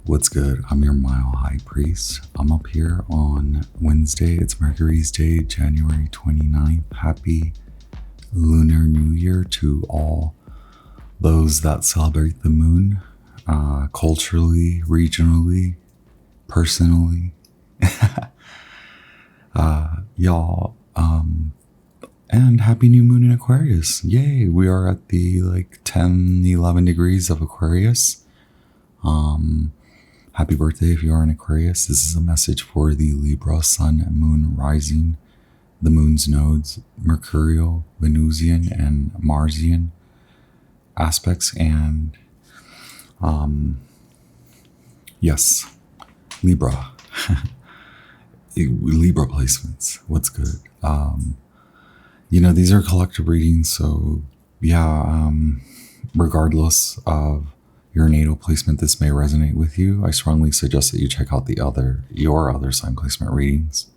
What's good? I'm your Mile High Priest. I'm up here on Wednesday. It's Mercury's Day, January 29th. Happy Lunar New Year to all those that celebrate the moon, culturally, regionally, personally. Y'all, and happy new moon in Aquarius. Yay, we are at the 10, 11 degrees of Aquarius. Happy birthday if you are in Aquarius. This is a message for the Libra, Sun, and Moon rising, the Moon's nodes, Mercurial, Venusian, and Marsian aspects, and yes, Libra. Libra placements. What's good? These are collective readings, so yeah, regardless of your natal placement, this may resonate with you. I strongly suggest that you check out your other sign placement readings,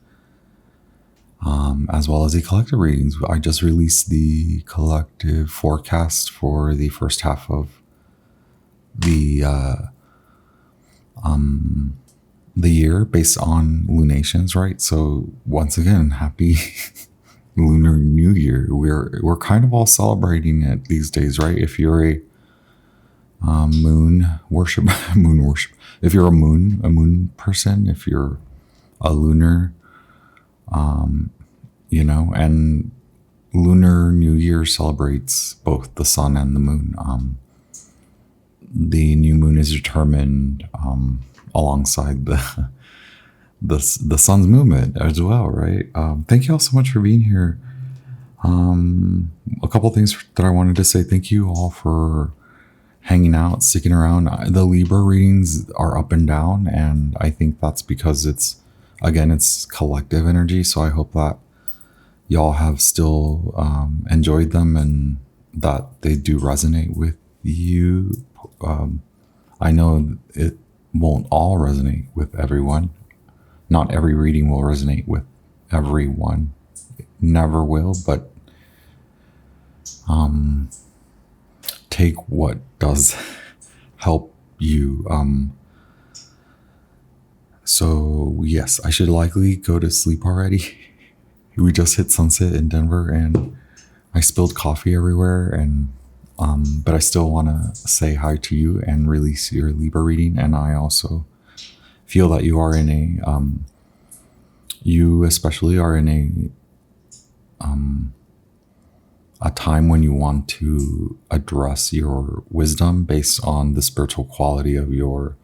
as well as the collective readings. I just released the collective forecast for the first half of the year based on lunations, right? So once again, happy Lunar New Year. We're kind of all celebrating it these days, right? If you're a moon worship, if you're a moon person, if you're a lunar, and Lunar New Year celebrates both the sun and the moon. The new moon is determined alongside the sun's movement as well, right? Thank you all so much for being here. A couple things that I wanted to say. Thank you all for hanging out, sticking around. The Libra readings are up and down, and I think that's because it's collective energy. So I hope that y'all have still enjoyed them and that they do resonate with you. I know it won't all resonate with everyone. Not every reading will resonate with everyone. It never will, but take what does help you. So yes, I should likely go to sleep already. We just hit sunset in Denver and I spilled coffee everywhere, and but I still want to say hi to you and release your Libra reading. And I also feel that you are in you especially are in a time when you want to address your wisdom based on the spiritual quality of your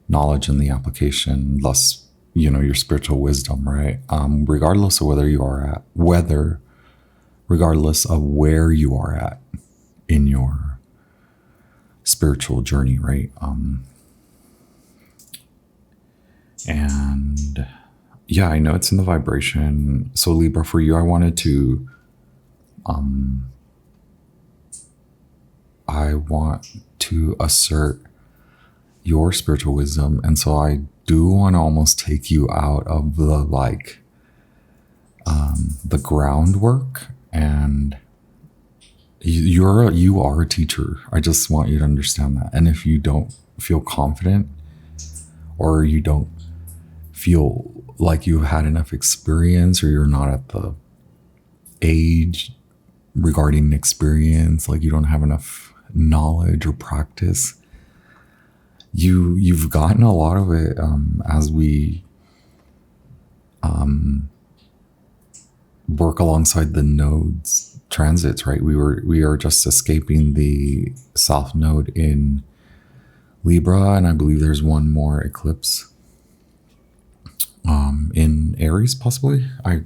knowledge and the application, thus, your spiritual wisdom, right? Regardless of regardless of where you are at in your spiritual journey, right? And yeah, I know it's in the vibration. So Libra, for you, I want to assert your spiritual wisdom. And so I do want to almost take you out of the groundwork, and you are a teacher. I just want you to understand that. And if you don't feel confident, or you don't feel like you've had enough experience, or you're not at the age regarding experience, like you don't have enough knowledge or practice, you've gotten a lot of it as we work alongside the nodes transits, right? We are just escaping the South Node in Libra, and I believe there's one more eclipse in Aries, possibly. I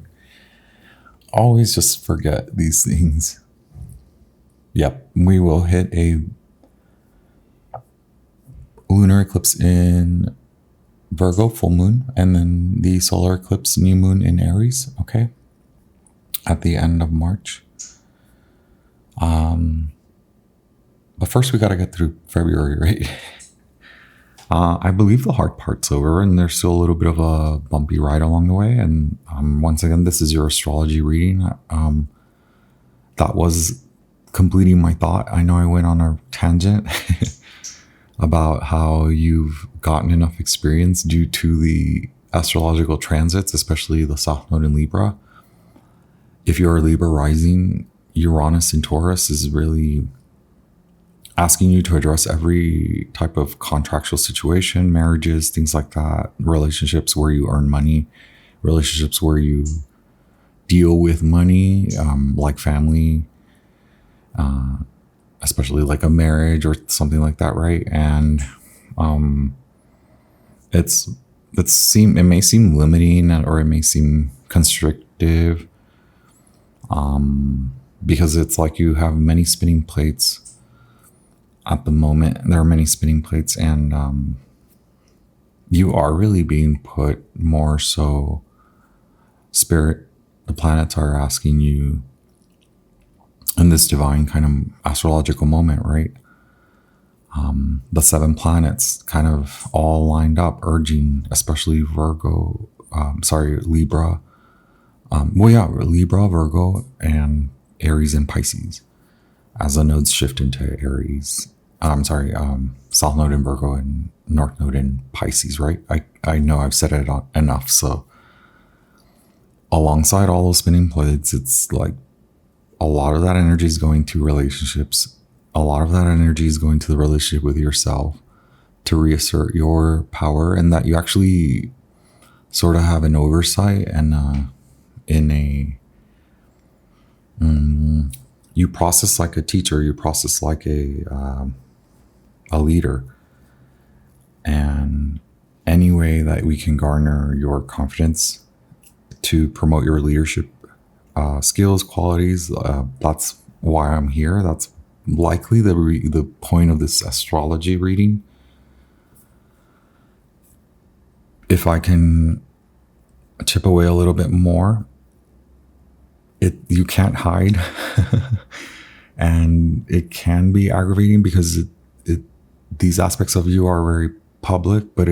always just forget these things. Yep, we will hit a lunar eclipse in Virgo, full moon, and then the solar eclipse, new moon in Aries, okay, at the end of March. But first we got to get through February, right? I believe the hard part's over, and there's still a little bit of a bumpy ride along the way. And once again, this is your astrology reading. That was completing my thought. I know I went on a tangent. about how you've gotten enough experience due to the astrological transits, especially the South Node in Libra. If you're a Libra rising, Uranus in Taurus is really asking you to address every type of contractual situation, marriages, things like that, relationships where you earn money, relationships where you deal with money, like family, especially like a marriage or something like that, right? And it may seem limiting or it may seem constrictive, because it's like you have many spinning plates at the moment. There are many spinning plates, and you are really being put more so. Spirit, the planets are asking you in this divine kind of astrological moment, right? The 7 planets kind of all lined up, urging, especially Libra. Libra, Virgo, and Aries and Pisces as the nodes shift into Aries. South Node in Virgo and North Node in Pisces, right? I know I've said it enough. So alongside all those spinning plates, it's like a lot of that energy is going to relationships. A lot of that energy is going to the relationship with yourself to reassert your power, and that you actually sort of have an oversight and you process like a teacher, you process like a leader. And any way that we can garner your confidence to promote your leadership skills, qualities, that's why I'm here. That's likely the point of this astrology reading. If I can chip away a little bit more, you can't hide. And it can be aggravating because these aspects of you are very public, but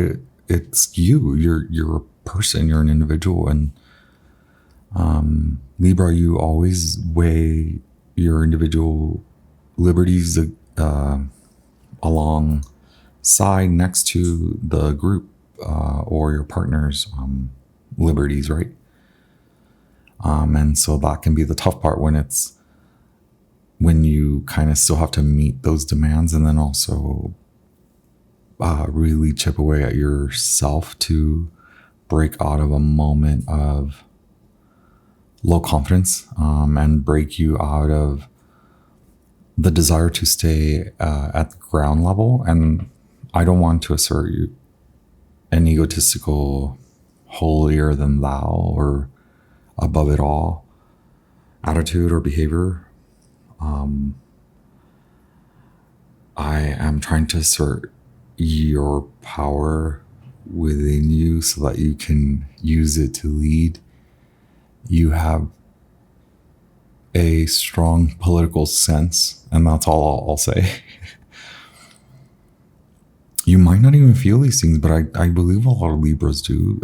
it's you're a person, you're an individual. And Libra, you always weigh your individual liberties alongside next to the group or your partner's liberties, right? And so that can be the tough part when you kind of still have to meet those demands, and then also really chip away at yourself to break out of a moment of low confidence, and break you out of the desire to stay at the ground level. And I don't want to assert you an egotistical holier than thou or above it all attitude or behavior. I am trying to assert your power within you so that you can use it to lead. You have a strong political sense, and that's all I'll say. You might not even feel these things, but I believe a lot of Libras do.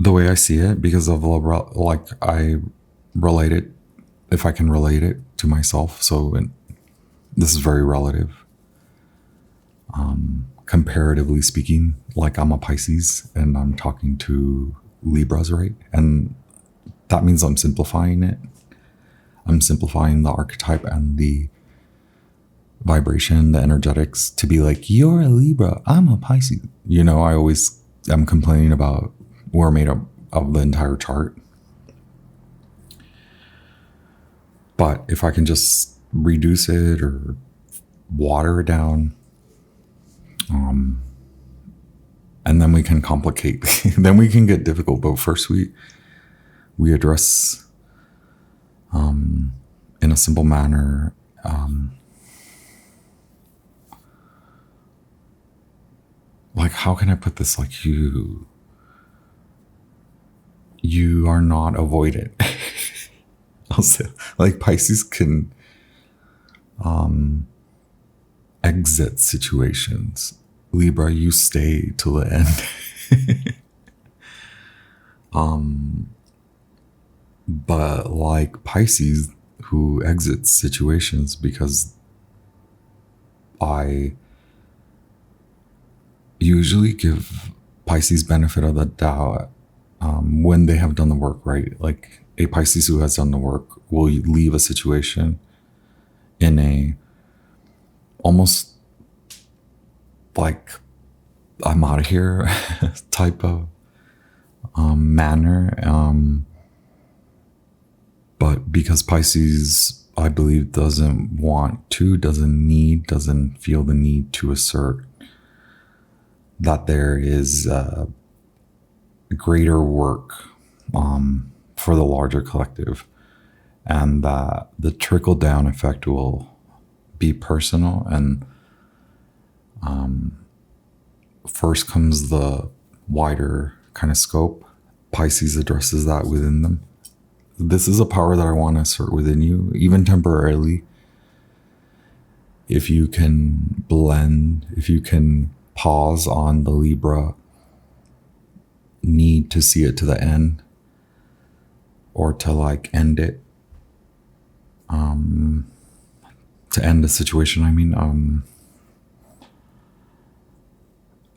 The way I see it, because of I relate it, if I can relate it to myself. So this is very relative. Comparatively speaking, like I'm a Pisces and I'm talking to Libras, right? And that means I'm simplifying it. I'm simplifying the archetype and the vibration, the energetics, to be like, you're a Libra, I'm a Pisces. I always am complaining about we're made up of the entire chart. But if I can just reduce it or water it down, and then we can complicate, then we can get difficult. But first we address in a simple manner, like, how can I put this? Like, you are not avoided. I'll say, like, Pisces can exit situations. Libra, you stay till the end. But like Pisces, who exits situations because I usually give Pisces benefit of the doubt when they have done the work, right? Like a Pisces who has done the work will leave a situation in a almost like I'm out of here type of manner. But because Pisces, I believe, doesn't want to, doesn't feel the need to assert that there is greater work for the larger collective, and that the trickle down effect will be personal. And first comes the wider kind of scope. Pisces addresses that within them. This is a power that I want to assert within you, even temporarily. If you can blend, if you can pause on the Libra need to see it to the end, or to like end it, to end the situation. I mean,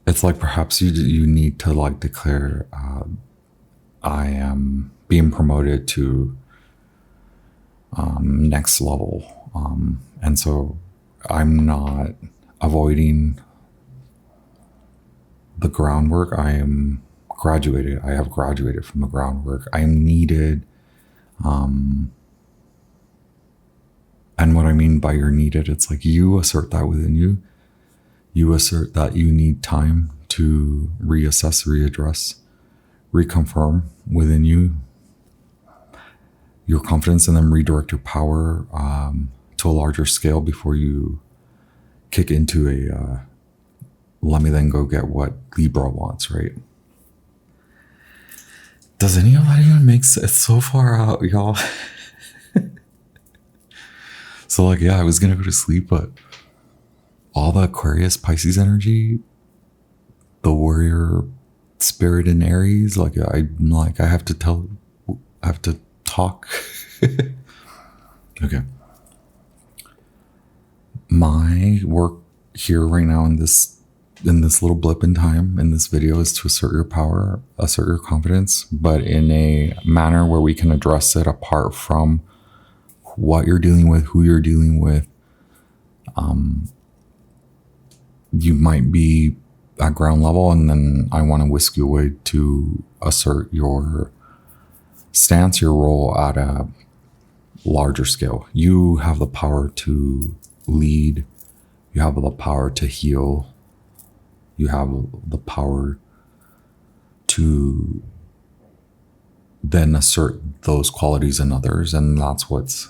it's like perhaps you need to like declare, I am being promoted to next level, and so I'm not avoiding the groundwork. I am graduated. I have graduated from the groundwork. I am needed. And what I mean by you're needed, it's like you assert that within you. You assert that you need time to reassess, readdress, reconfirm within you your confidence, and then redirect your power to a larger scale before you kick into a let me then go get what Libra wants, right? Does any of that even make sense? It's so far out, y'all. So like, yeah, I was gonna go to sleep, but all the Aquarius Pisces energy, the warrior spirit in Aries, like I have to talk. Okay. My work here right now in this little blip in time in this video is to assert your power, assert your confidence, but in a manner where we can address it apart from what you're dealing with, who you're dealing with. You might be at ground level, and then I want to whisk you away to assert your stance, your role at a larger scale. You have the power to lead. You have the power to heal. You have the power to then assert those qualities in others. And that's what's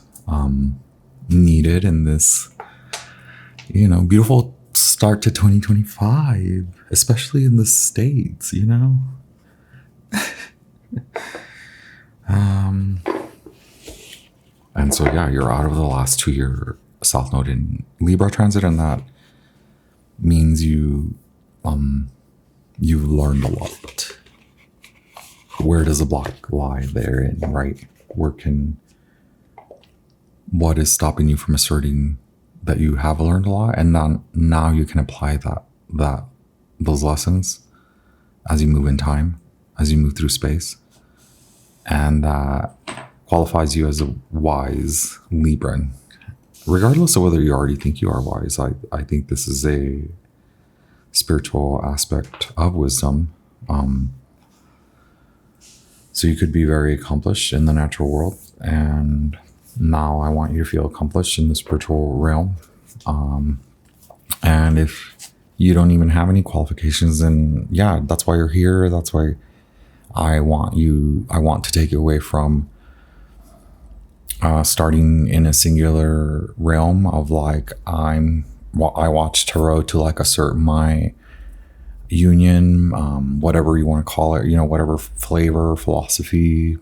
needed in this, beautiful start to 2025, especially in the States, And so, yeah, you're out of the last 2-year South Node in Libra transit, and that means you've learned a lot. Where does the block lie therein, right? What is stopping you from asserting that you have learned a lot, and now you can apply those lessons as you move in time, as you move through space, and that qualifies you as a wise Libran, regardless of whether you already think you are wise. I think this is a spiritual aspect of wisdom. So you could be very accomplished in the natural world, and now I want you to feel accomplished in the spiritual realm. And if you don't even have any qualifications, then yeah, that's why you're here. That's why I want to take you away from starting in a singular realm of like, I watch Taro to like assert my union, whatever you want to call it, whatever flavor, philosophy.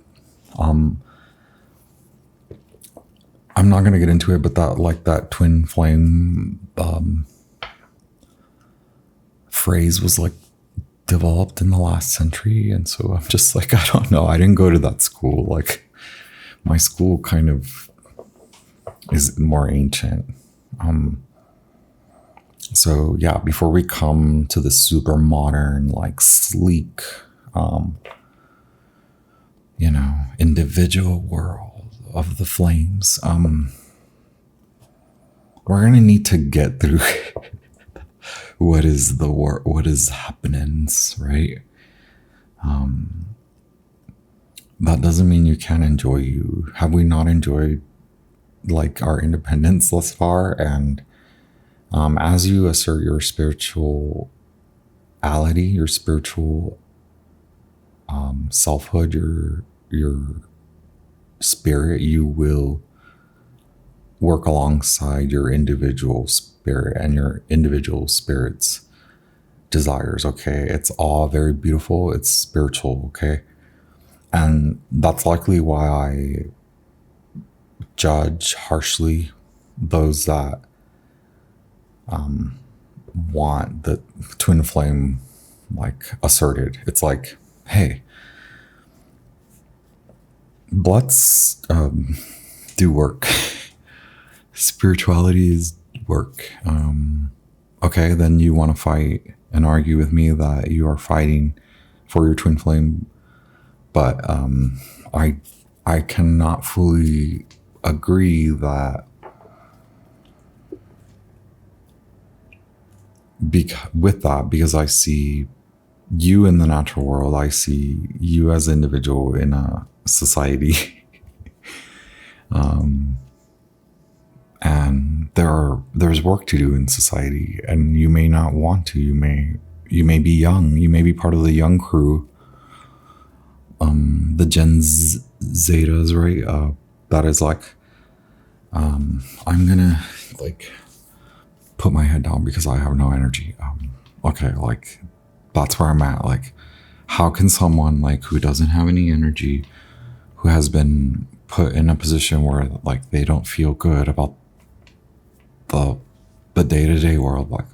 I'm not going to get into it, but that twin flame phrase was like developed in the last century. And so I'm just like, I don't know. I didn't go to that school. Like my school kind of is more ancient. So yeah, before we come to the super modern, like sleek, individual world of the flames, we're gonna need to get through what is happenings, right? That doesn't mean you can't enjoy you. Have we not enjoyed like our independence thus far? And as you assert your spirituality, your spiritual selfhood, your spirit, you will work alongside your individual spirit and your individual spirit's desires. Okay, it's all very beautiful. It's spiritual. Okay, and that's likely why I judge harshly those that want the twin flame like asserted. It's like, hey, let's do work. Spirituality is work. Okay, then you want to fight and argue with me that you are fighting for your twin flame, but I cannot fully agree that because I see you in the natural world, I see you as an individual in a society. And there's work to do in society, and you may not want to. You may be young. You may be part of the young crew, the Gen Zetas, right? That is like, I'm gonna like put my head down because I have no energy. Okay, like that's where I'm at. Like, how can someone like who doesn't have any energy, who has been put in a position where like they don't feel good about the day-to-day world, like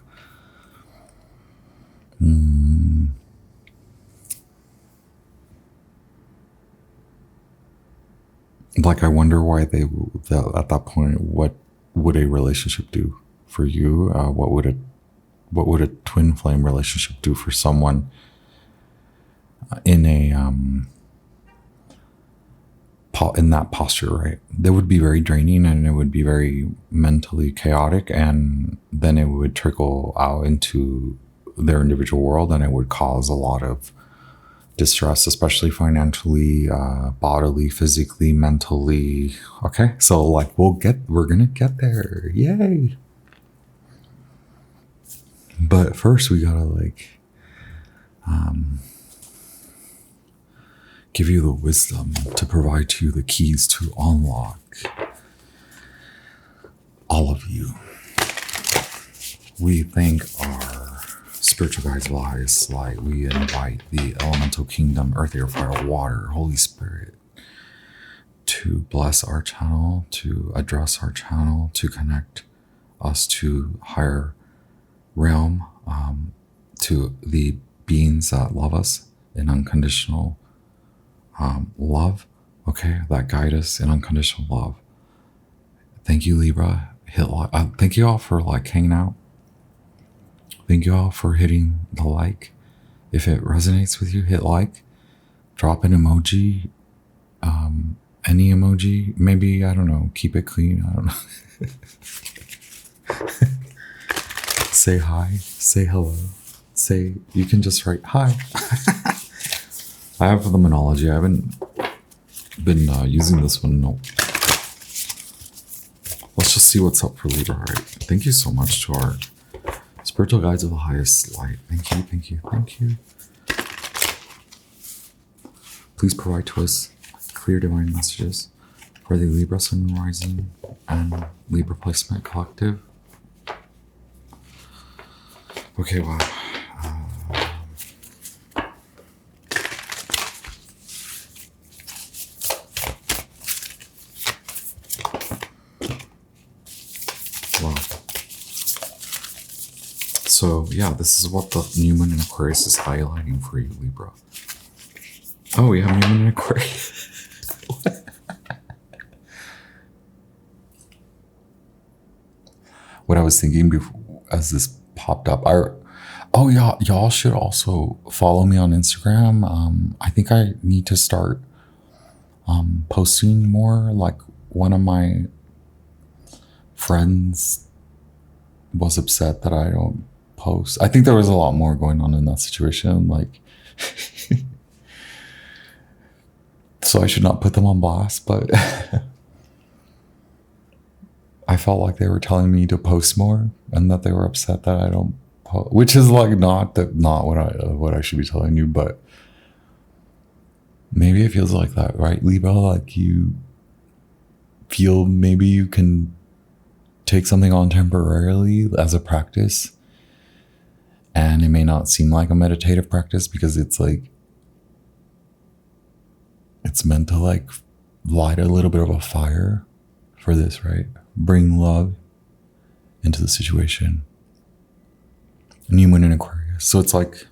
like I wonder why at that point, what would a relationship do for you? What would a twin flame relationship do for someone in a in that posture, right? That would be very draining, and it would be very mentally chaotic, and then it would trickle out into their individual world, and it would cause a lot of distress, especially financially, bodily, physically, mentally. Okay, so like we're gonna get there, yay! But first we gotta like give you the wisdom to provide to you the keys to unlock all of you. We thank our spiritual guides of the highest light. We invite the elemental kingdom, earth, air, fire, water, Holy Spirit, to bless our channel, to address our channel, to connect us to higher realm, to the beings that love us in unconditional love, okay, that guide us in unconditional love. Thank you, Libra. Thank you all for like hanging out. Thank you all for hitting the like. If it resonates with you, hit like. Drop an emoji. Any emoji. Maybe, I don't know, keep it clean. I don't know. Say hi. Say hello. You can just write hi. I have the Moonology. I haven't been using this one. No. Let's just see what's up for Libra, right? Thank you so much to our spiritual guides of the highest light. Thank you, thank you, thank you. Please provide to us clear divine messages for the Libra Sun and Rising and Libra Placement Collective. Okay, wow. Wow. So yeah, this is what the new moon in Aquarius is highlighting for you, Libra. Oh, we have new moon in Aquarius. what I was thinking before, as this popped up. Oh yeah, y'all should also follow me on Instagram. I think I need to start posting more. Like one of my friends was upset that I don't post. I think there was a lot more going on in that situation. Like, so I should not put them on blast, but I felt like they were telling me to post more and that they were upset that I don't post, which is like not what I should be telling you, but maybe it feels like that, right, Libra? Like you feel maybe you can take something on temporarily as a practice, and it may not seem like a meditative practice because it's like it's meant to like light a little bit of a fire for this, right? Bring love into the situation. New moon in Aquarius. So it's like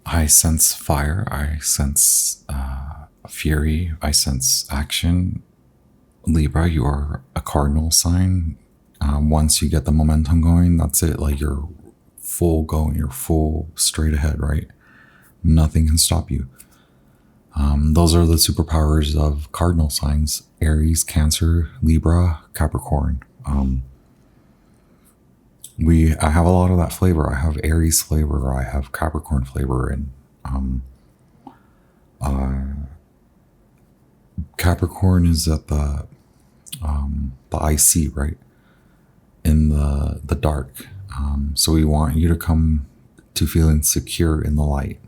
I sense fire, I sense fury, I sense action. Libra, you are a cardinal sign. Once you get the momentum going, that's it. Like you're full going, you're full straight ahead, right? Nothing can stop you. Those are the superpowers of cardinal signs: Aries, Cancer, Libra, Capricorn. I have a lot of that flavor. I have Aries flavor, I have Capricorn flavor, and Capricorn is at the IC, right? In the dark. So we want you to come to feeling secure in the light.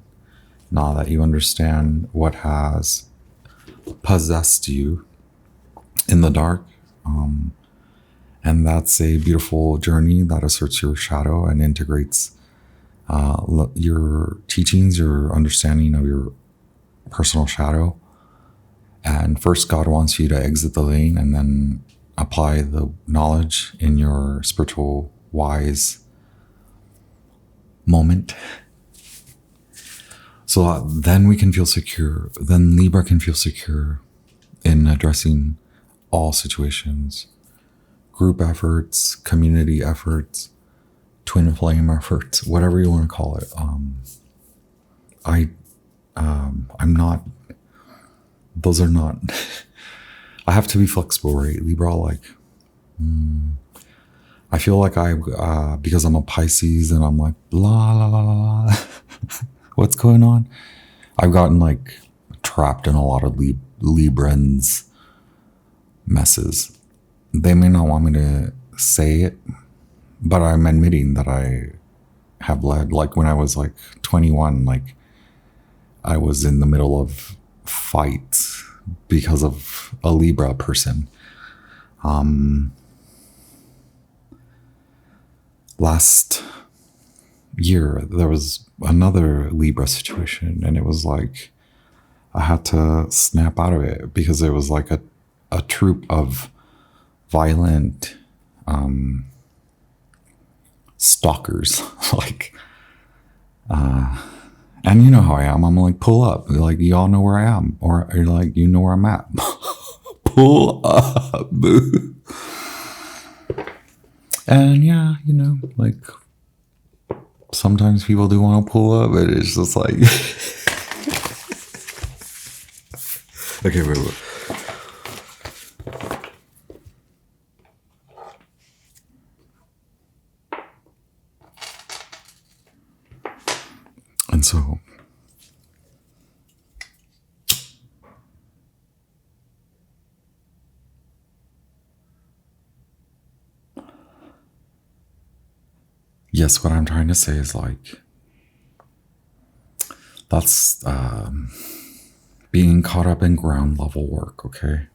Now that you understand what has possessed you in the dark. And that's a beautiful journey that asserts your shadow and integrates your teachings, your understanding of your personal shadow. And first, God wants you to exit the lane and then apply the knowledge in your spiritual wise moment. So then we can feel secure. Then Libra can feel secure in addressing all situations. Group efforts, community efforts, twin flame efforts, whatever you want to call it. I'm not, those are not, I have to be flexible, right? Libra, like, I feel like because I'm a Pisces and I'm like, la, la, la, la, la. What's going on? I've gotten like trapped in a lot of Librans messes. They may not want me to say it, but I'm admitting that I have led. Like when I was like 21, like I was in the middle of fights because of a Libra person. Last year, there was another Libra situation, and it was like I had to snap out of it because it was like a troop of violent stalkers. Like, and you know how I am. I'm like, pull up. Like, y'all know where I am, or like, you know where I'm at. Pull up, boo. And yeah, you know, like sometimes people do want to pull up, but it's just like, okay, wait. And so, yes, what I'm trying to say is like, that's being caught up in ground level work, okay?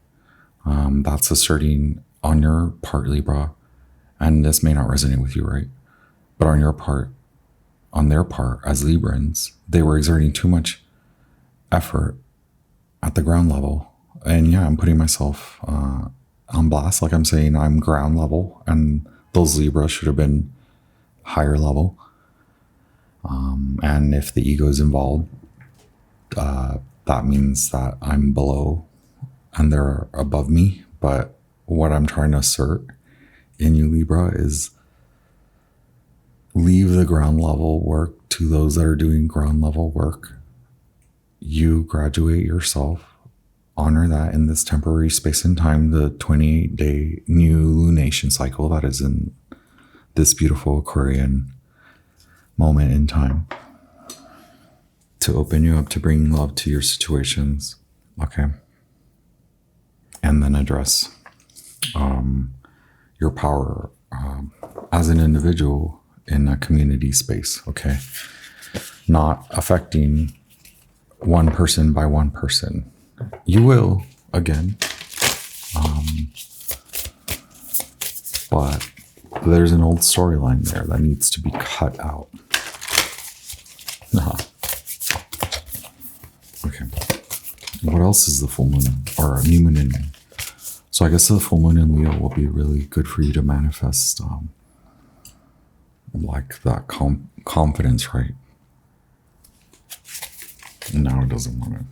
That's asserting on your part, Libra, and this may not resonate with you, right? But on your part, on their part as Librans, they were exerting too much effort at the ground level. And yeah, I'm putting myself on blast. Like I'm saying, I'm ground level, and those Libras should have been higher level. And if the ego is involved, that means that I'm below and they're above me. but what I'm trying to assert in you, Libra, is leave the ground level work to those that are doing ground level work. You graduate yourself, honor that in this temporary space and time, the 28-day new lunation cycle that is in this beautiful Aquarian moment in time, to open you up to bring love to your situations. Okay. And then address your power as an individual in a community space. Okay. Not affecting one person by one person. You will, again. But there's an old storyline there that needs to be cut out. Okay. What else is the full moon or new moon in? So I guess the full moon in Leo will be really good for you to manifest like that confidence, right? Now it doesn't want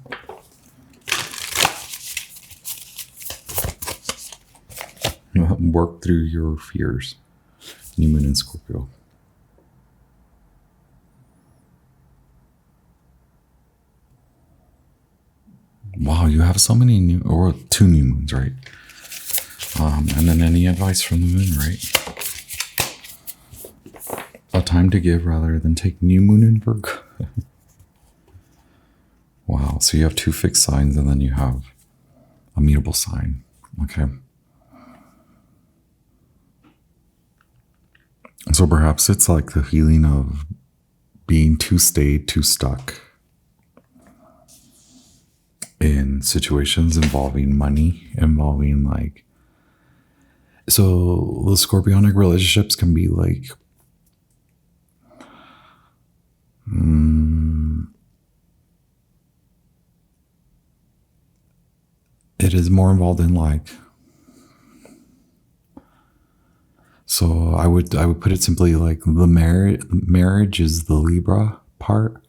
to. Work through your fears. New moon in Scorpio. Wow, you have so many new, or 2 new moons, right? And then any advice from the moon, right? A time to give rather than take new moon in Virgo. Wow, so you have 2 fixed signs and then you have a mutable sign. Okay. So perhaps it's like the feeling of being too stayed, too stuck in situations involving money, involving like, so the scorpionic relationships can be like, it is more involved in like, so I would put it simply like the marriage is the Libra part.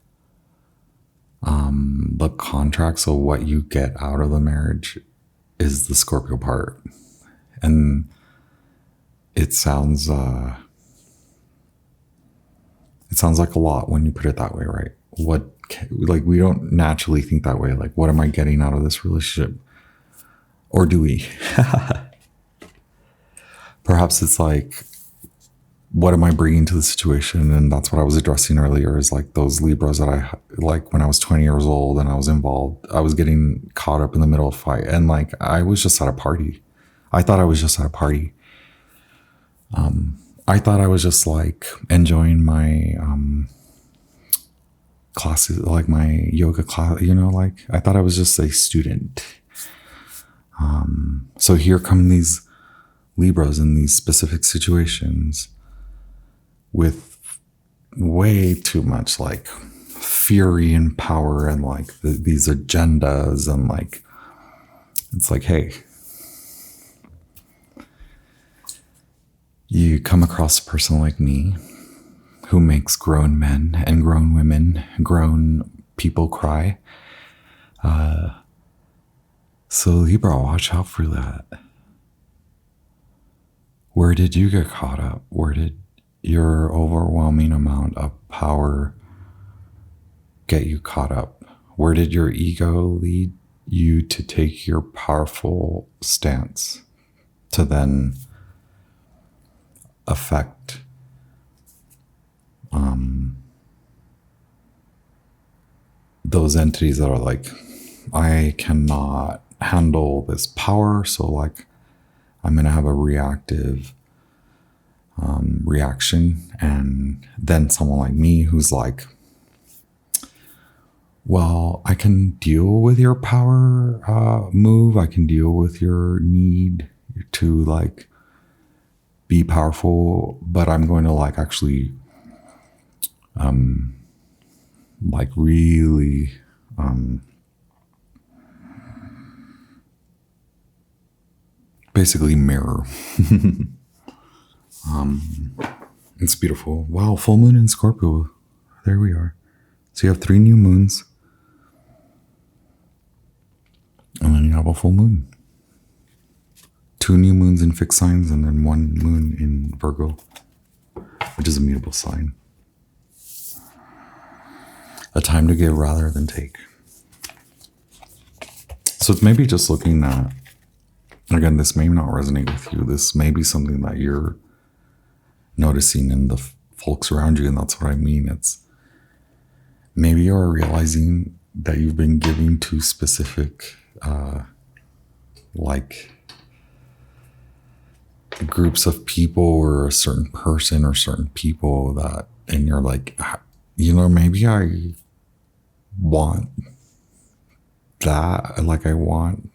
The contract, so what you get out of the marriage is the Scorpio part. And it sounds like a lot when you put it that way, right? Like we don't naturally think that way. Like, what am I getting out of this relationship? Or do we? Perhaps it's like, what am I bringing to the situation? And that's what I was addressing earlier, is like those Libras that I like when I was 20 years old and I was involved. I was getting caught up in the middle of a fight. And like, I was just at a party. I thought I was just at a party. I thought I was just like enjoying my classes, like my yoga class, like I thought I was just a student. So here come these Libras in these specific situations with way too much like fury and power and like these agendas, and like, it's like, hey, you come across a person like me who makes grown men and grown women, grown people cry. So Libra, watch out for that. Where did you get caught up? Where did your overwhelming amount of power get you caught up? Where did your ego lead you to take your powerful stance to then affect those entities that are like, I cannot handle this power, so like I'm gonna have a reactive reaction. And then someone like me who's like, well, I can deal with your power move, I can deal with your need to like be powerful, but I'm going to like actually like really basically mirror. It's beautiful. Wow, full moon in Scorpio. There we are. So you have 3 new moons, and then you have a full moon. 2 new moons in fixed signs and then 1 moon in Virgo, which is a mutable sign. A time to give rather than take. So it's maybe just looking at, again, this may not resonate with you. This may be something that you're noticing in the folks around you, and that's what I mean. It's maybe you're realizing that you've been giving to specific like groups of people or a certain person or certain people that, and you're like, you know, maybe I want that, like I want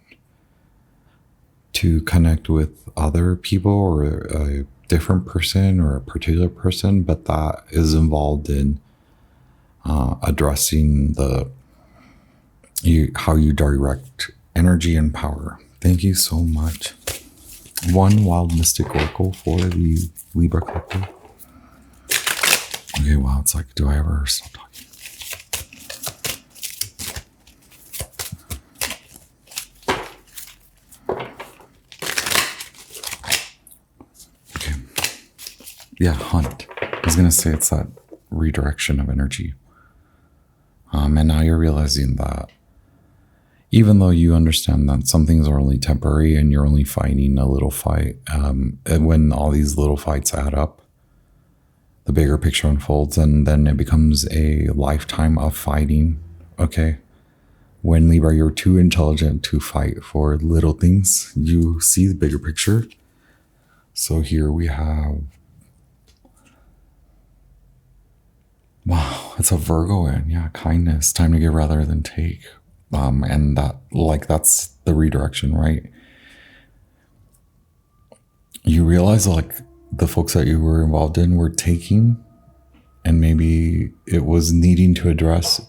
to connect with other people or a different person or a particular person, but that is involved in addressing how you direct energy and power. Thank you so much. 1 wild mystic oracle for the Libra collective. Okay, wow, it's like, do I ever stop talking? Okay. Yeah, hunt. I was gonna say it's that redirection of energy. And now you're realizing that even though you understand that some things are only temporary and you're only fighting a little fight, and when all these little fights add up, the bigger picture unfolds, and then it becomes a lifetime of fighting. Okay. When Libra, you're too intelligent to fight for little things. You see the bigger picture. So here we have, wow, it's a Virgo, and yeah, kindness, time to give rather than take. And that, like, that's the redirection, right? You realize, like, the folks that you were involved in were taking, and maybe it was needing to address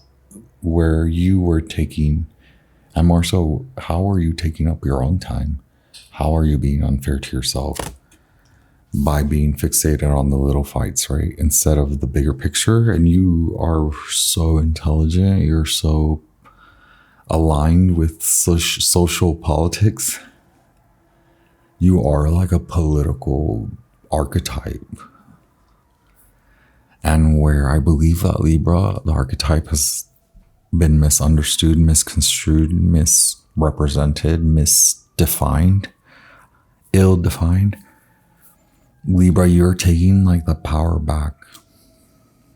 where you were taking, and more so, how are you taking up your own time? How are you being unfair to yourself by being fixated on the little fights, right? Instead of the bigger picture. And you are so intelligent, you're so aligned with social politics. You are like a political archetype. And where I believe that Libra, the archetype, has been misunderstood, misconstrued, misrepresented, misdefined, ill-defined. Libra, you're taking like the power back,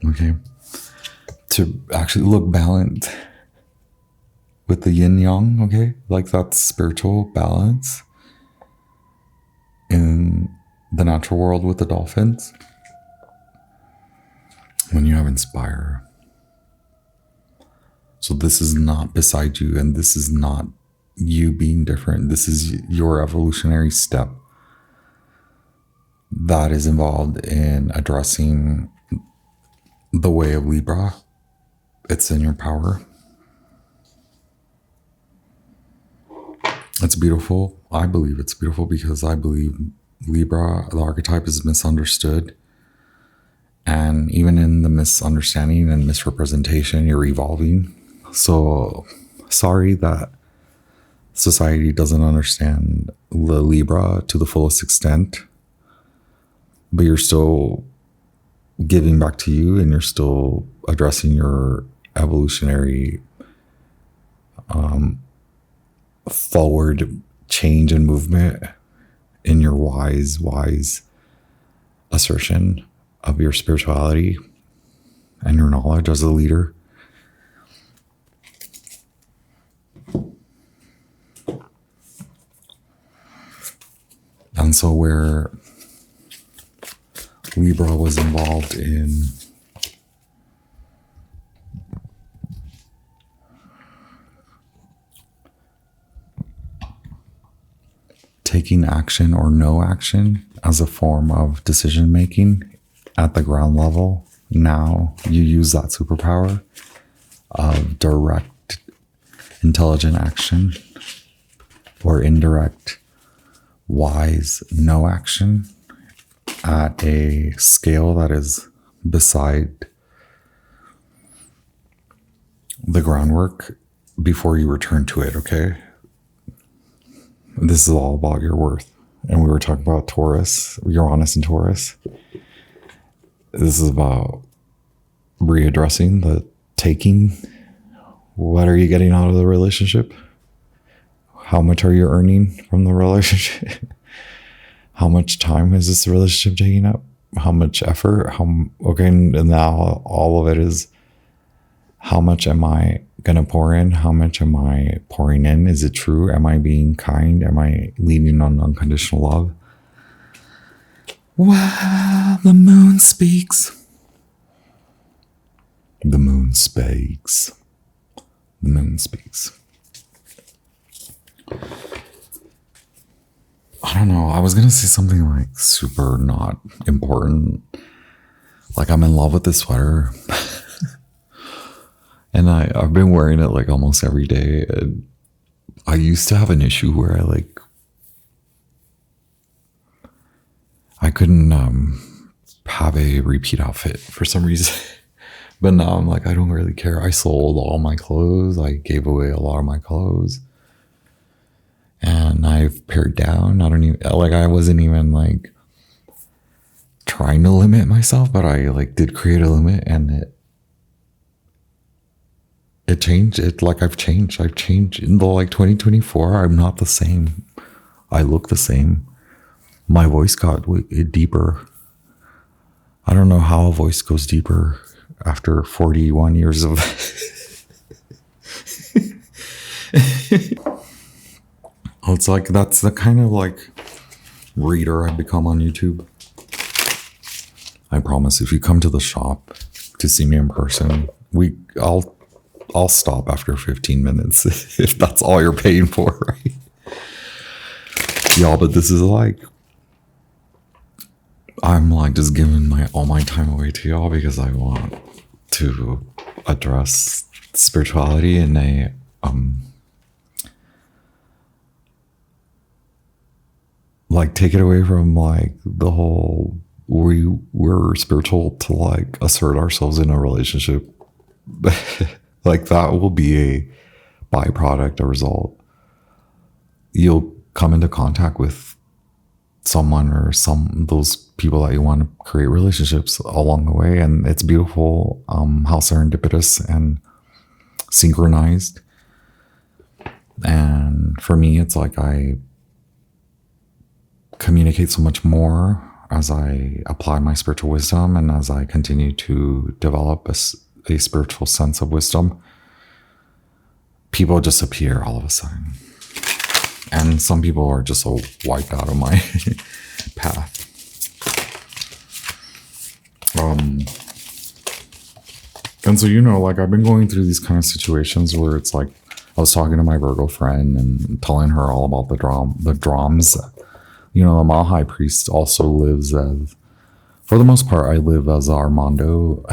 okay? To actually look balanced with the yin yang, okay? Like that's spiritual balance in the natural world with the dolphins. When you have inspire. So this is not beside you, and this is not you being different. This is your evolutionary step that is involved in addressing the way of Libra. It's in your power. It's beautiful. I believe it's beautiful because I believe Libra, the archetype, is misunderstood. And even in the misunderstanding and misrepresentation, you're evolving. So sorry that society doesn't understand the Libra to the fullest extent, but you're still giving back to you, and you're still addressing your evolutionary forward change and movement in your wise assertion of your spirituality and your knowledge as a leader. And so where Libra was involved in taking action or no action as a form of decision making at the ground level, now you use that superpower of direct intelligent action or indirect wise no action at a scale that is beside the groundwork before you return to it, okay? This is all about your worth. and we were talking about Taurus, Uranus and Taurus. This is about readdressing the taking. What are you getting out of the relationship? How much are you earning from the relationship? How much time is this relationship taking up? How much effort? Okay, and now all of it is, how much am I going to pour in? How much am I pouring in? Is it true? Am I being kind? Am I leaning on unconditional love? Wow, the moon speaks. The moon speaks. The moon speaks. I don't know. I was going to say something like super not important. Like, I'm in love with this sweater. And I've been wearing it like almost every day. And I used to have an issue where I couldn't have a repeat outfit for some reason. But now I'm like, I don't really care. I sold all my clothes. I gave away a lot of my clothes. And I've pared down. I wasn't even like trying to limit myself, but I like did create a limit, and it changed. I've changed. In the 2024, I'm not the same. I look the same. My voice got deeper. I don't know how a voice goes deeper after 41 years of it's like, that's the kind of like reader I've become on YouTube. I promise, if you come to the shop to see me in person, I'll stop after 15 minutes if that's all you're paying for, right? Y'all, but this is like, I'm like just giving all my time away to y'all because I want to address spirituality in a like take it away from like the whole we're spiritual to like assert ourselves in a relationship. Like that will be a byproduct, a result. You'll come into contact with someone or those people that you want to create relationships along the way, and it's beautiful how serendipitous and synchronized. And for me, it's like I communicate so much more as I apply my spiritual wisdom, and as I continue to develop a spiritual sense of wisdom. People just appear all of a sudden, and some people are just so wiped out of my path. And so, like I've been going through these kind of situations where it's like, I was talking to my Virgo friend and telling her all about the drums. The Male High Priest also lives as, for the most part, I live as Armando.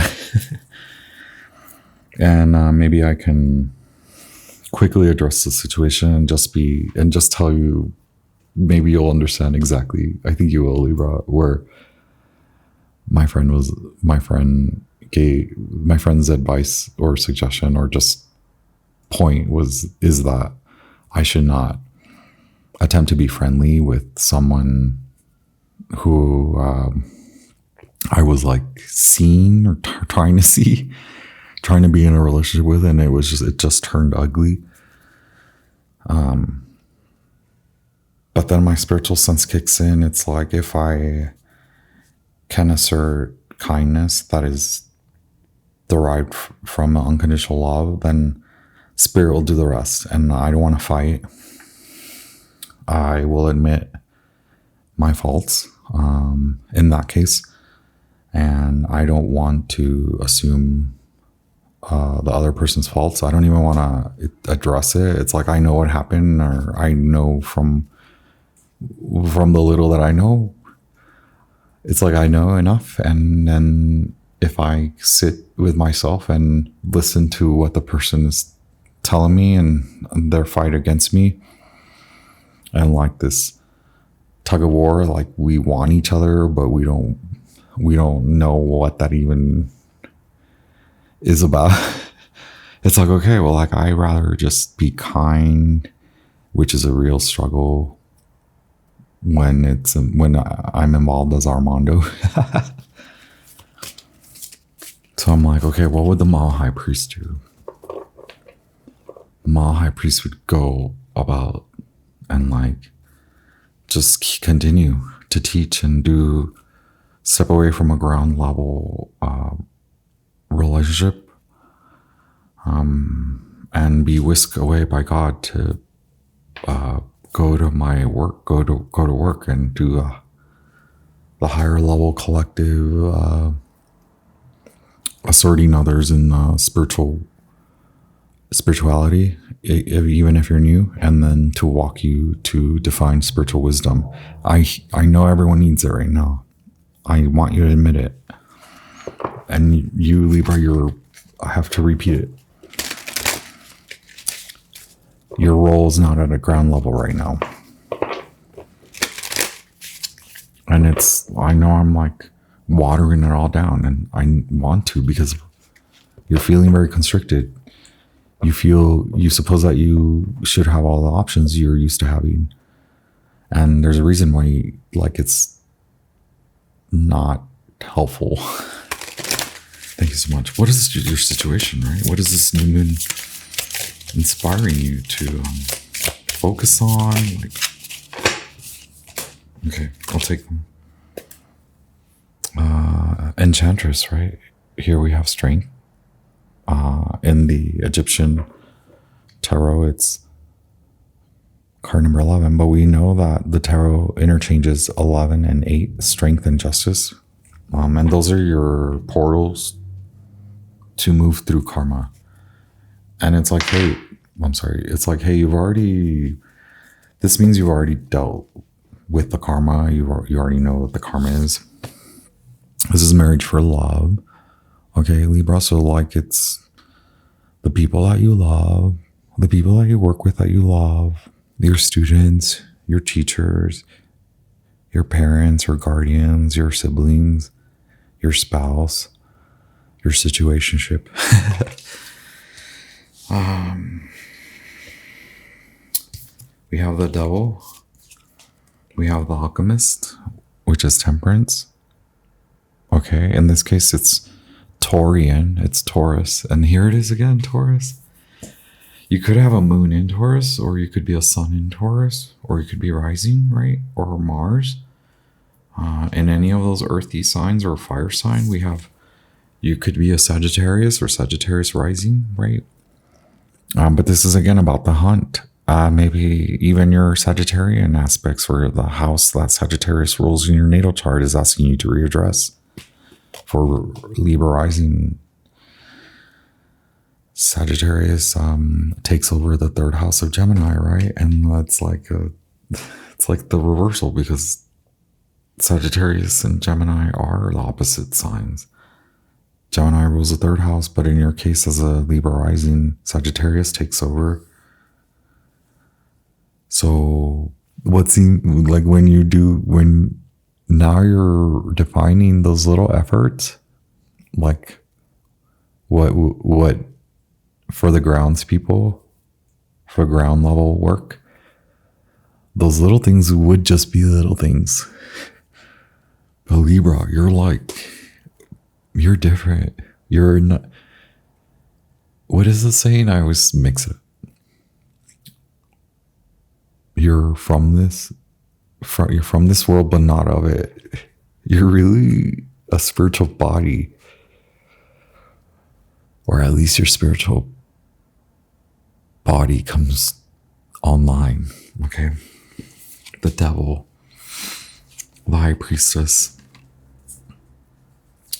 And maybe I can quickly address the situation and just tell you, maybe you'll understand exactly. I think you will, Libra, where my friend's advice or suggestion or just point is that I should not attempt to be friendly with someone who I was like seeing or trying to be in a relationship with, and it just turned ugly. But then my spiritual sense kicks in. It's like, if I can assert kindness that is derived from unconditional love, then spirit will do the rest. And I don't want to fight. I will admit my faults in that case. And I don't want to assume the other person's faults. I don't even want to address it. It's like, I know what happened, or I know from the little that I know, it's like I know enough. And then if I sit with myself and listen to what the person is telling me and their fight against me, and like this tug of war, like we want each other, but we don't know what that even is about. It's like, okay, well, like I rather just be kind, which is a real struggle when I'm involved as Armando. So I'm like, okay, what would the Mall High Priest do? The Mall High Priest would go about and like just continue to teach and do step away from a ground level relationship, and be whisked away by God to go to my work, go to work and do the higher level collective, asserting others in spirituality, even if you're new, and then to walk you to define spiritual wisdom. I know everyone needs it right now. I want you to admit it. And you, Libra, I have to repeat it. Your role is not at a ground level right now. And I know I'm like watering it all down, and I want to, because you're feeling very constricted. You suppose that you should have all the options you're used to having. And there's a reason why, like, it's not helpful. Thank you so much. What is your situation, right? What is this new moon inspiring you to focus on? Like, okay, I'll take them. Enchantress, right? Here we have strength. In the Egyptian tarot, it's card number 11, but we know that the tarot interchanges 11 and 8, strength and justice. And those are your portals to move through karma. And it's like, hey, it's like, hey, this means you've already dealt with the karma. You already know what the karma is. This is marriage for love. Okay, Libra. So like, it's the people that you love, the people that you work with that you love, your students, your teachers, your parents or guardians, your siblings, your spouse, your situationship. We have the devil. We have the alchemist, which is temperance. Okay, in this case, it's Taurian, it's Taurus. And here it is again, Taurus. You could have a moon in Taurus, or you could be a sun in Taurus, or you could be rising, right? Or Mars. In any of those earthy signs or fire sign, you could be a Sagittarius or Sagittarius rising, right? But this is again about the hunt. Maybe even your Sagittarian aspects, or the house that Sagittarius rules in your natal chart, is asking you to readdress. For Libra rising, Sagittarius takes over the third house of Gemini, right? And that's like it's like the reversal, because Sagittarius and Gemini are the opposite signs. Gemini rules the third house, but in your case, as a Libra rising, Sagittarius takes over. So when now you're defining those little efforts, like what for the grounds people, for ground level work, those little things would just be little things. But Libra, you're different. You're not. What is the saying? I always mix it. You're from this world, but not of it. You're really a spiritual body, or at least your spiritual body comes online. Okay, the devil, the high priestess.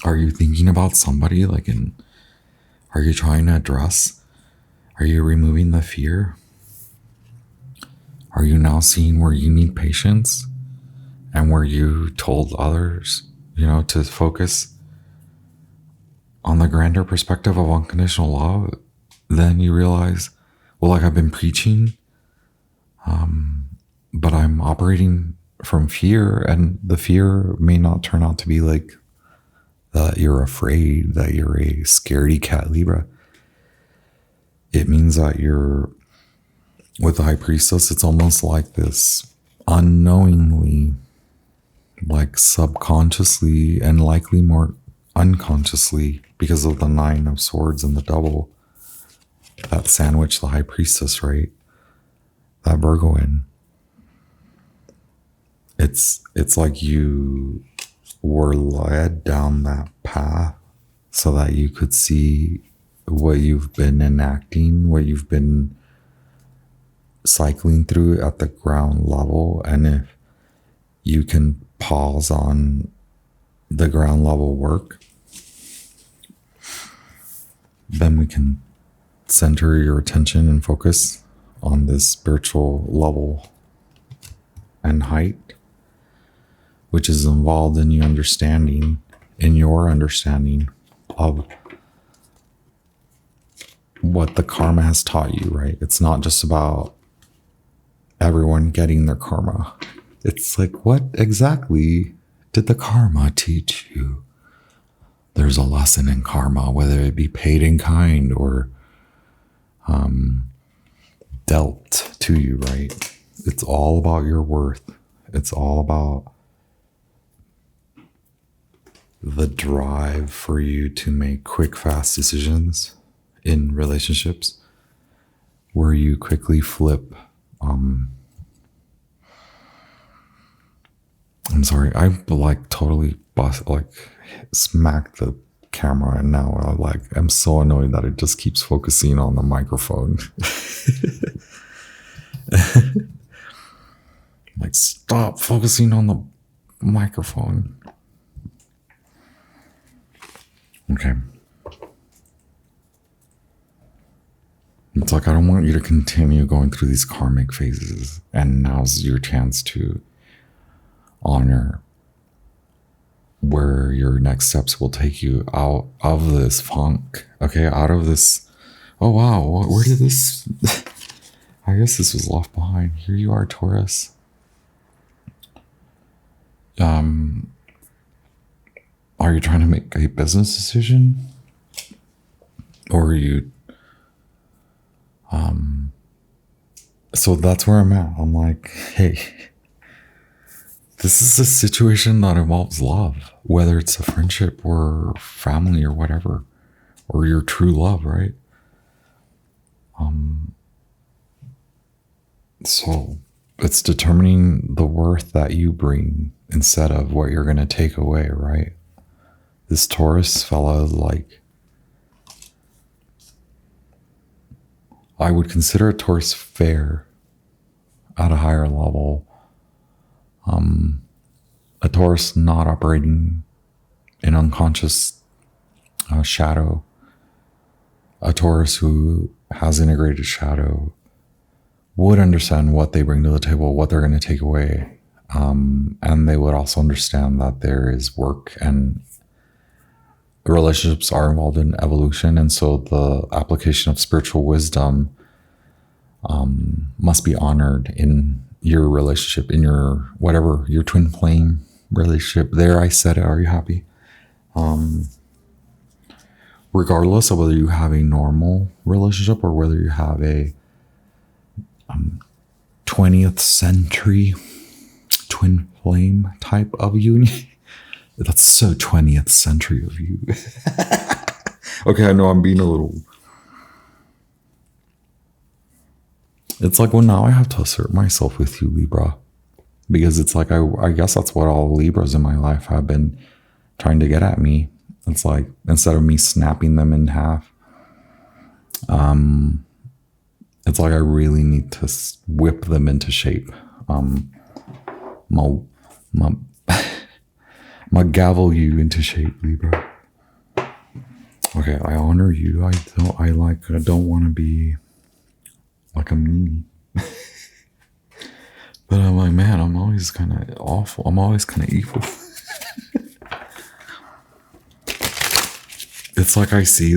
Are you thinking about somebody? Are you trying to address? Are you removing the fear? Are you now seeing where you need patience, and where you told others, to focus on the grander perspective of unconditional love? Then you realize, well, like, I've been preaching, but I'm operating from fear, and the fear may not turn out to be like that you're afraid, that you're a scaredy cat Libra. It means that with the high priestess, it's almost like this unknowingly, like subconsciously and likely more unconsciously, because of the 9 of Swords and the double, that sandwich, the High Priestess, right? That Virgo in. It's like you were led down that path so that you could see what you've been enacting, what you've been cycling through at the ground level. And if you can pause on the ground level work, then we can center your attention and focus on this spiritual level and height, which is involved in your understanding of what the karma has taught you, right? It's not just about everyone getting their karma. It's like, what exactly did the karma teach you? There's a lesson in karma, whether it be paid in kind or dealt to you, right? It's all about your worth. It's all about the drive for you to make quick, fast decisions in relationships where you quickly flip. I'm sorry, I like totally smacked the camera, and now I'm so annoyed that it just keeps focusing on the microphone. Like, stop focusing on the microphone. Okay. It's like, I don't want you to continue going through these karmic phases, and now's your chance to honor where your next steps will take you out of this funk, okay? Out of this, oh wow, where did this, I guess this was left behind. Here you are, Taurus. Are you trying to make a business decision? Or are you, so that's where I'm at. I'm like, hey, this is a situation that involves love, whether it's a friendship or family or whatever, or your true love, right? So it's determining the worth that you bring instead of what you're going to take away, right? This Taurus fella, like, I would consider a Taurus fair at a higher level. A Taurus not operating in unconscious shadow. A Taurus who has integrated shadow would understand what they bring to the table, what they're going to take away. And they would also understand that there is work and relationships are involved in evolution. And so the application of spiritual wisdom must be honored in your relationship, in your whatever, your twin flame relationship. There, I said it. Are you happy? Regardless of whether you have a normal relationship or whether you have a 20th century twin flame type of union. That's so 20th century of you. Okay, I know I'm being a little... It's like, well, now I have to assert myself with you, Libra. Because it's like, I guess that's what all Libras in my life have been trying to get at me. It's like, instead of me snapping them in half, it's like I really need to whip them into shape. My gavel you into shape, Libra. Okay, I honor you. I don't want to be like a meanie. But I'm like, man, I'm always kind of awful. I'm always kind of evil. It's like I see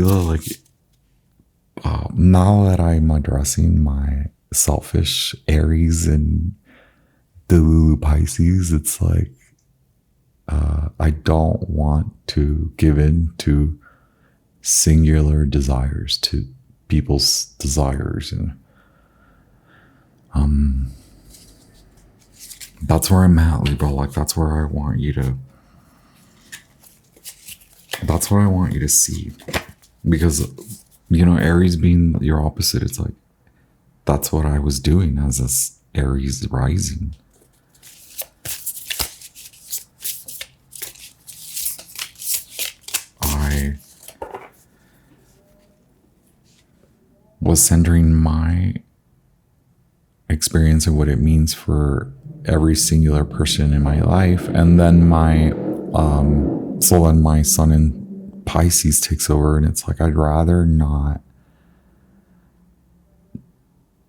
now that I'm addressing my selfish Aries and Delulu Pisces, it's like, I don't want to give in to singular desires, to people's desires. And That's where I'm at, Libra. Like, that's where I want you to, that's what I want you to see. Because, you know, Aries being your opposite, it's like, that's what I was doing as this Aries rising. I was centering my experience and what it means for every singular person in my life. And then so then my sun in Pisces takes over, and it's like, I'd rather not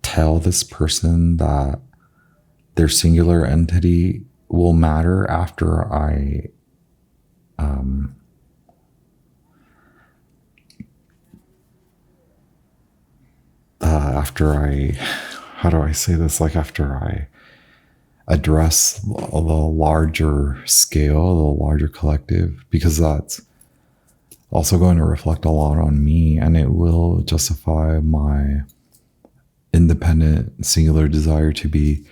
tell this person that their singular entity will matter after how do I say this? Like, after I address the larger scale, the larger collective, because that's also going to reflect a lot on me, and it will justify my independent singular desire to be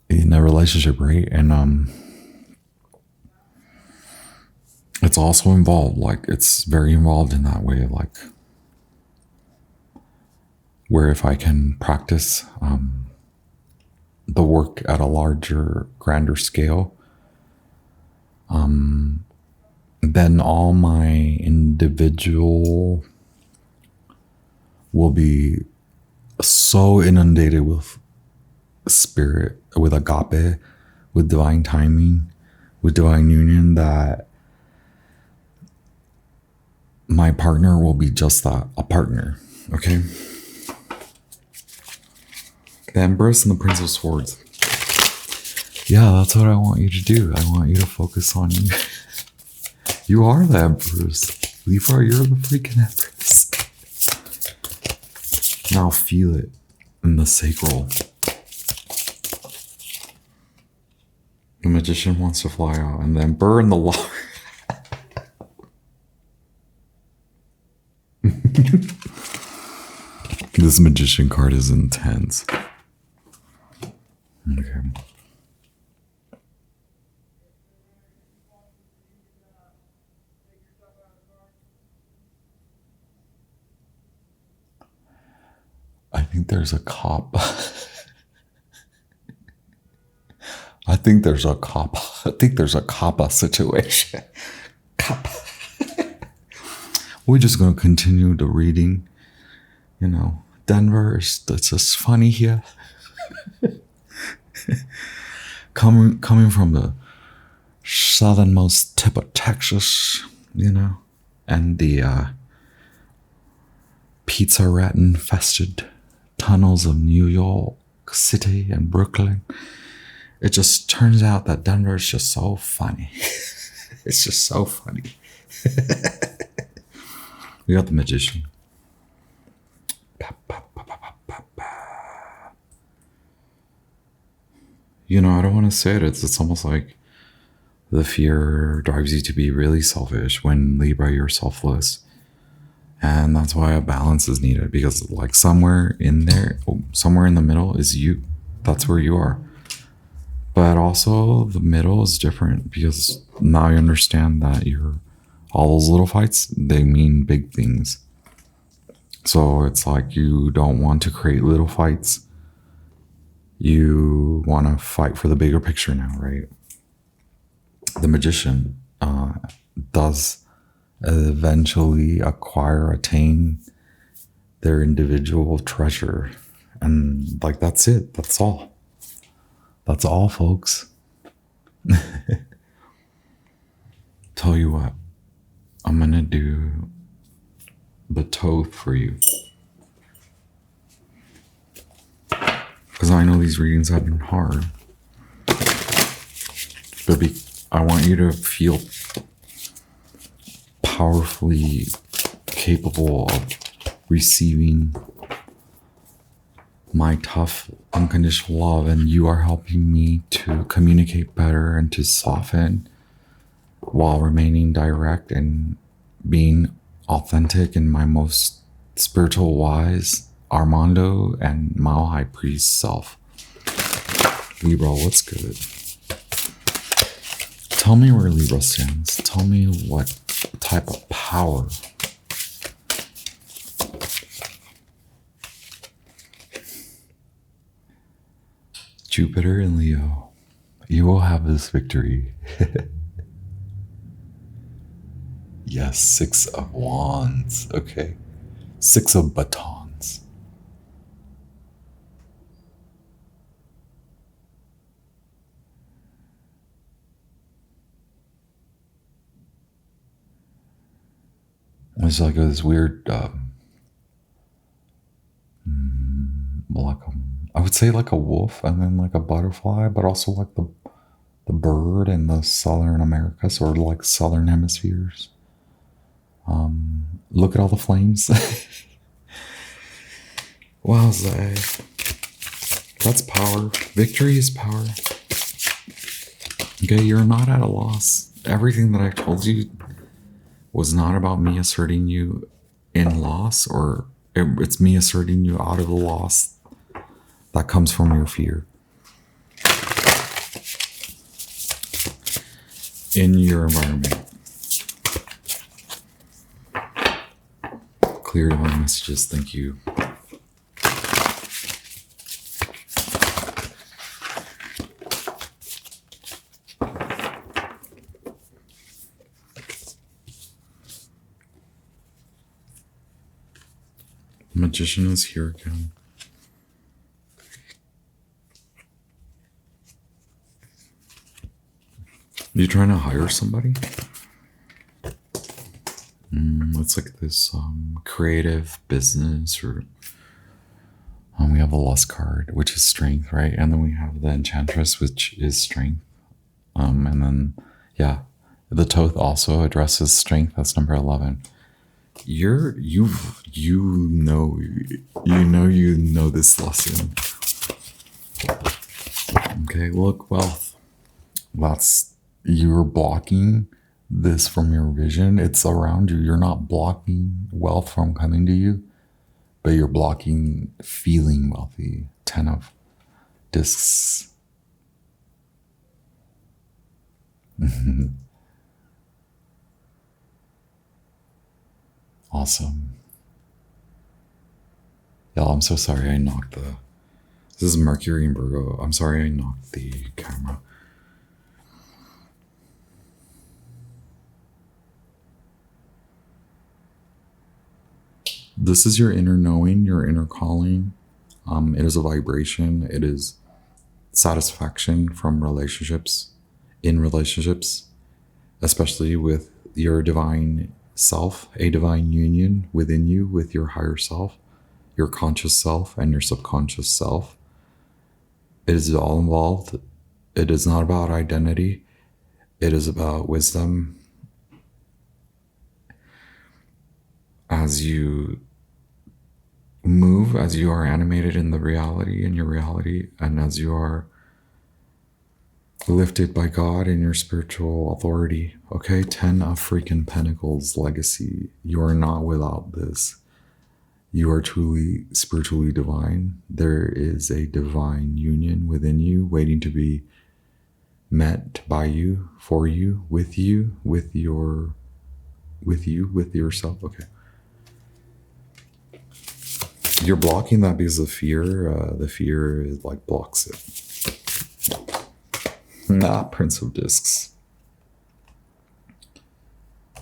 in a relationship, right? And it's also involved, like, it's very involved in that way, like, where if I can practice the work at a larger, grander scale, then all my individual will be so inundated with spirit, with agape, with divine timing, with divine union, that my partner will be just that, a partner. Okay? The Empress and the Prince of Swords. Yeah, that's what I want you to do. I want you to focus on you. You are the Empress. Libra, you're the freaking Empress. Now feel it in the sacral. The Magician wants to fly out, and then burn the Lord. This Magician card is intense. Okay. I think there's a cop. I think there's a coppa situation. Cop. We're just gonna continue the reading. You know, Denver is just funny here. Coming from the southernmost tip of Texas, you know, and the pizza rat infested tunnels of New York City and Brooklyn. It just turns out that Denver is just so funny. It's just so funny. We got the Magician. You know, I don't want to say it. It's almost like the fear drives you to be really selfish. When Libra, you're selfless. And that's why a balance is needed, because like somewhere in there, somewhere in the middle is you. That's where you are. But also the middle is different, because now you understand that all those little fights, they mean big things. So it's like, you don't want to create little fights. You want to fight for the bigger picture now, right? The Magician does eventually attain their individual treasure. And like, that's it. That's all. That's all, folks. Tell you what, I'm going to do the Thoth for you. Because I know these readings have been hard. But I want you to feel powerfully capable of receiving my tough, unconditional love. And you are helping me to communicate better and to soften while remaining direct and being authentic in my most spiritual, wise Armando and Mao High Priest self. Libra, what's good? Tell me where Libra stands. Tell me what type of power. Jupiter and Leo, you will have this victory. Yes, 6 of Wands. Okay. 6 of Batons. It's like this weird, I would say like a wolf and then like a butterfly, but also like the bird in the Southern America, sort of like Southern hemispheres. Look at all the flames. Wowza. That's power. Victory is power. Okay, you're not at a loss. Everything that I told you was not about me asserting you in loss, or it's me asserting you out of the loss that comes from your fear. In your environment. Clear divine messages, thank you. Magician is here again. You trying to hire somebody? It's like this creative business, or we have a Lust card, which is strength, right? And then we have the Enchantress, which is strength. And then, yeah, the Thoth also addresses strength. That's number 11. You know this lesson. Okay, look, wealth. You're blocking this from your vision. It's around you. You're not blocking wealth from coming to you, but you're blocking feeling wealthy. 10 of discs. Awesome. Y'all, I'm so sorry I knocked this is Mercury in Virgo. I'm sorry I knocked the camera. This is your inner knowing, your inner calling. It is a vibration. It is satisfaction from relationships, especially with your divine self, a divine union within you with your higher self, your conscious self, and your subconscious self. It is all involved. It is not about identity. It is about wisdom. As you move, as you are animated in the reality, in your reality, and as you are lifted by God in your spiritual authority. Okay, 10 of freaking Pentacles legacy. You are not without this. You are truly spiritually divine. There is a divine union within you waiting to be met by you, for you, with yourself. Okay. You're blocking that because of fear. The fear like blocks it. Prince of Discs.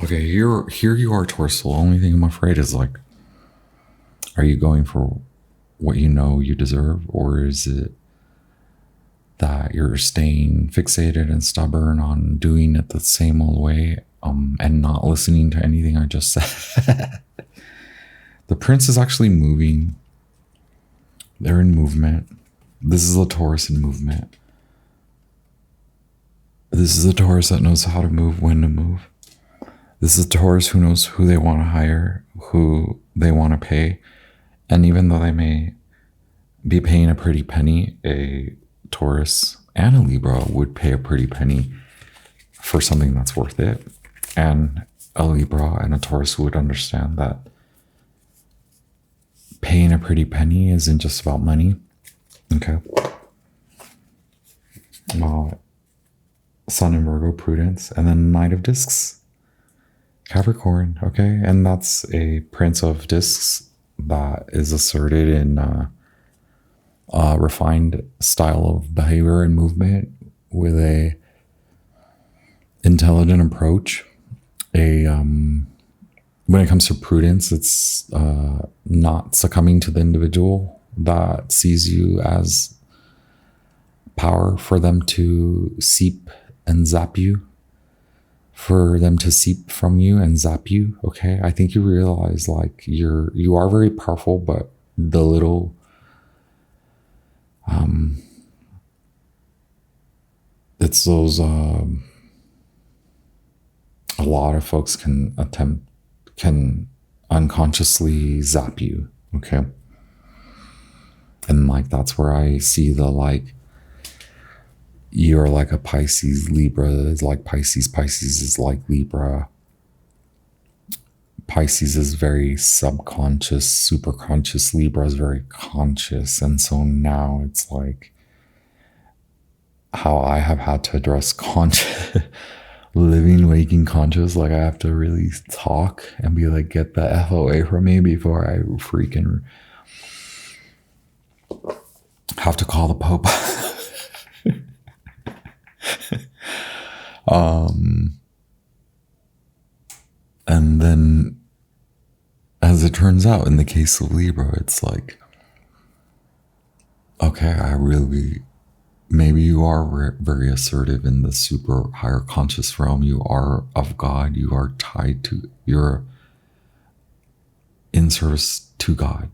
Okay, here you are, Taurus. The only thing I'm afraid is like, are you going for what you know you deserve, or is it that you're staying fixated and stubborn on doing it the same old way, and not listening to anything I just said? The Prince is actually moving. They're in movement. This is a Taurus in movement. This is a Taurus that knows how to move, when to move. This is a Taurus who knows who they want to hire, who they want to pay. And even though they may be paying a pretty penny, a Taurus and a Libra would pay a pretty penny for something that's worth it. And a Libra and a Taurus would understand that paying a pretty penny isn't just about money. Okay. uh, Sun in Virgo, prudence, and then Knight of Discs, Capricorn. Okay, and that's a Prince of Discs that is asserted in a refined style of behavior and movement with a intelligent approach. When it comes to prudence, it's not succumbing to the individual that sees you as power for them to seep and zap you, for them to seep from you and zap you. Okay, I think you realize like you are very powerful, but the little it's those a lot of folks can unconsciously zap you. Okay, and like that's where I see the like you're like a Pisces. Libra is like Pisces. Pisces is like Libra. Pisces is very subconscious, super conscious. Libra is very conscious. And so now it's like how I have had to address conscious, living, waking conscious. Like I have to really talk and be like, get the F away from me before I freaking have to call the Pope. And then, as it turns out, in the case of Libra, it's like, okay, maybe you are very assertive in the super higher conscious realm. You are of God. You are tied to, you're in service to God.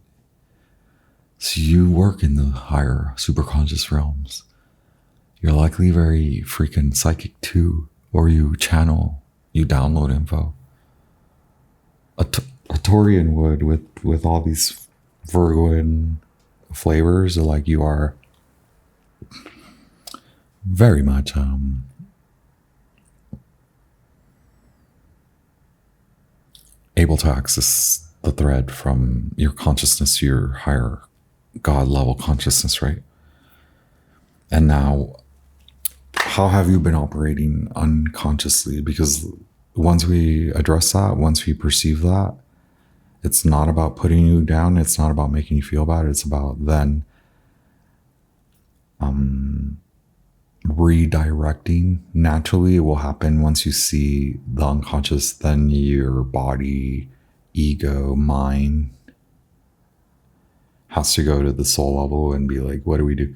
So you work in the higher super conscious realms. You're likely very freaking psychic too, or you channel, you download info. A Taurian would with all these Virgoan flavors, like you are very much able to access the thread from your consciousness to your higher God level consciousness, right? And now, how have you been operating unconsciously? Because once we address that, once we perceive that, it's not about putting you down. It's not about making you feel bad. It's about then redirecting. Naturally, it will happen once you see the unconscious, then your body, ego, mind has to go to the soul level and be like, what do we do?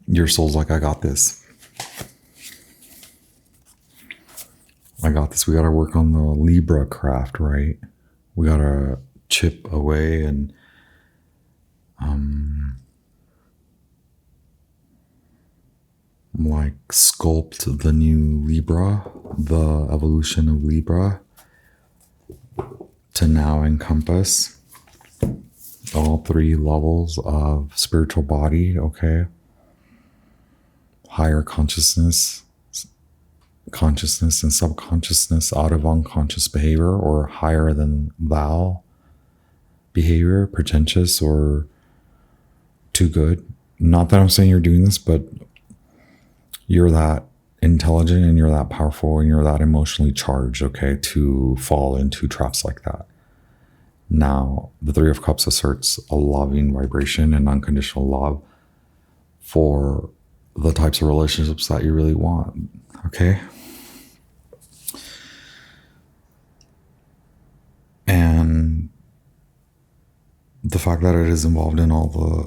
Your soul's like, I got this. I got this. We got to work on the Libra craft, right? We got to chip away and like sculpt the new Libra, the evolution of Libra, to now encompass all three levels of spiritual body, okay? Higher consciousness and subconsciousness out of unconscious behavior, or higher than thou behavior, pretentious or too good. Not that I'm saying you're doing this, but you're that intelligent and you're that powerful and you're that emotionally charged, okay, to fall into traps like that. Now, the Three of Cups asserts a loving vibration and unconditional love for the types of relationships that you really want, okay? And the fact that it is involved in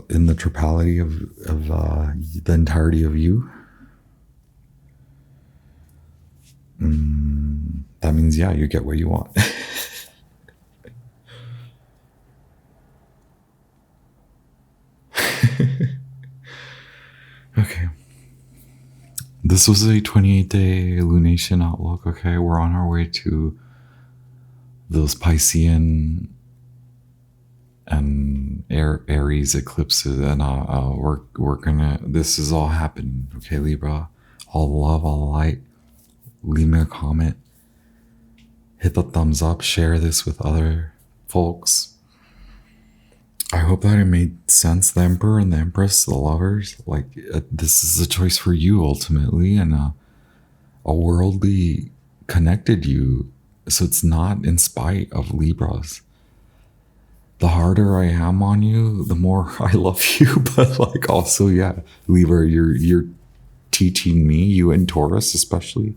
in the triplity of the entirety of you, that means, yeah, you get what you want. Okay. This was a 28-day lunation outlook, okay? We're on our way to those Piscean and Aries eclipses, and we're gonna, this is all happening, okay, Libra? All the love, all the light. Leave me a comment. Hit the thumbs up. Share this with other folks. I hope that it made sense. The Emperor and the Empress, the lovers, like this is a choice for you ultimately, and a worldly connected you. So it's not in spite of Libras. The harder I am on you, the more I love you. But like also, yeah, Libra, you're teaching me, you and Taurus especially,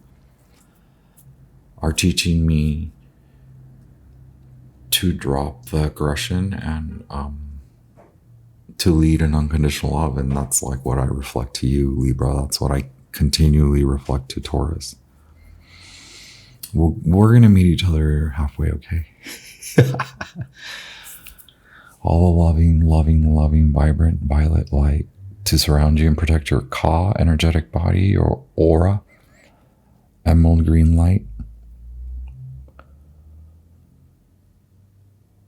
are teaching me to drop the aggression and to lead in unconditional love. And that's like what I reflect to you, Libra. That's what I continually reflect to Taurus. We're going to meet each other halfway, okay? All the loving, vibrant violet light to surround you and protect your Ka energetic body, your aura, emerald green light.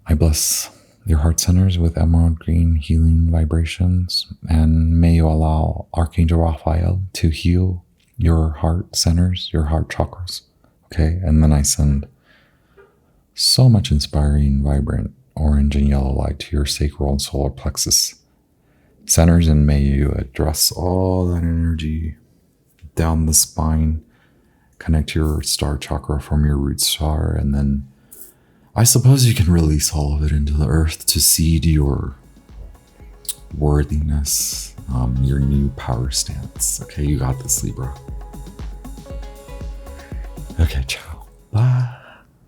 I bless your heart centers with emerald green healing vibrations, and may you allow Archangel Raphael to heal your heart centers, your heart chakras. Okay, and then I send so much inspiring, vibrant orange and yellow light to your sacral and solar plexus centers, and may you address all that energy down the spine, connect your star chakra from your root star, and then I suppose you can release all of it into the earth to seed your worthiness, your new power stance. Okay, you got this, Libra. Okay, ciao.